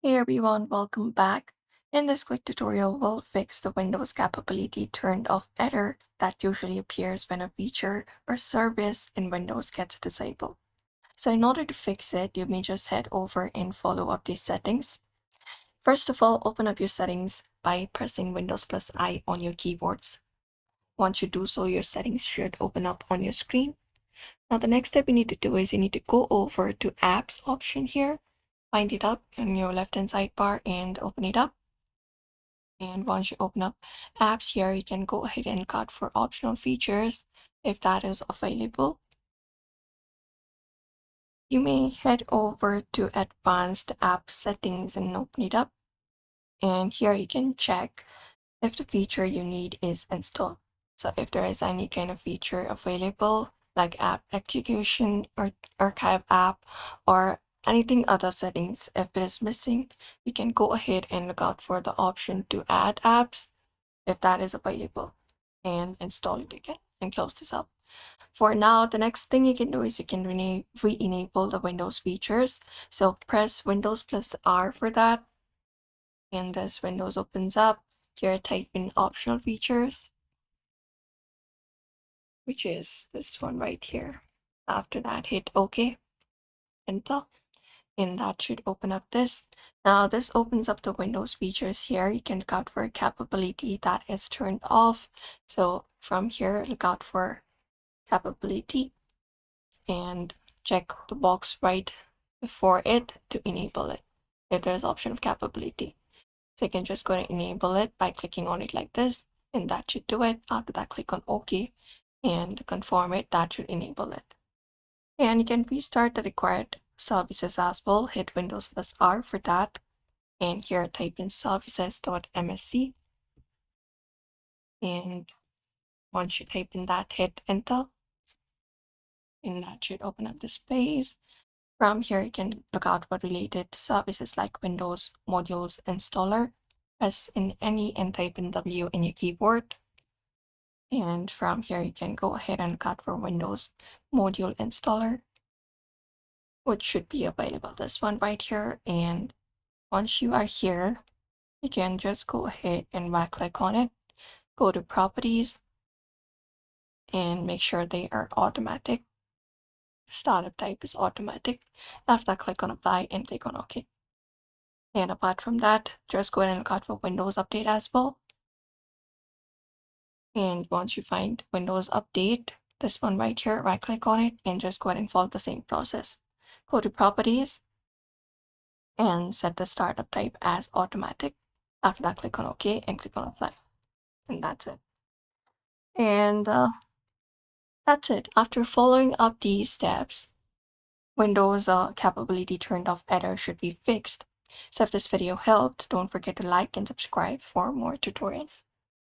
Hey everyone, welcome back. In this quick tutorial, we'll fix the Windows capability turned off error that usually appears when a feature or service in Windows gets disabled. So in order to fix it, you may just head over and follow up these settings. First of all, open up your settings by pressing Windows plus I on your keyboards. Once you do so, your settings should open up on your screen. Now the next step you need to do is you need to go over to apps option here, find it up in your left hand sidebar and open it up. And once you open up apps here, you can go ahead and cut for optional features if that is available. You may head over to advanced app settings and open it up. And here you can check if the feature you need is installed. So if there is any kind of feature available, like app execution or archive app or anything other settings, if it is missing, you can go ahead and look out for the option to add apps if that is available and install it again and close this up. For now, the next thing you can do is you can re-enable the Windows features. So press Windows plus R for that and this Windows opens up. Here type in optional features, which is this one right here. After that, hit OK, enter, and that should open up this. Now this opens up the Windows features here. You can look out for a capability that is turned off. So from here, look out for capability and check the box right before it to enable it if there's option of capability. So you can just go and enable it by clicking on it like this, and that should do it. After that, click on OK and confirm it. That should enable it. And you can restart the required services as well. Hit Windows plus R for that. And here type in services.msc. And once you type in that, hit enter. And that should open up this page. From here, you can look out for related services like Windows Modules Installer. Press in any and type in W in your keyboard. And from here, you can go ahead and look out for Windows Module Installer, which should be available. This one right here. And once you are here, you can just go ahead and right click on it, go to Properties, and make sure they are automatic. The startup type is automatic. After that, click on Apply and click on OK. And apart from that, just go ahead and look out for Windows Update as well. And once you find Windows Update, this one right here, right click on it and just go ahead and follow the same process. Go to Properties and set the startup type as automatic. After that, click on OK and click on Apply. And that's it. And that's it. After following up these steps, Windows capability turned off error should be fixed. So if this video helped, don't forget to like and subscribe for more tutorials.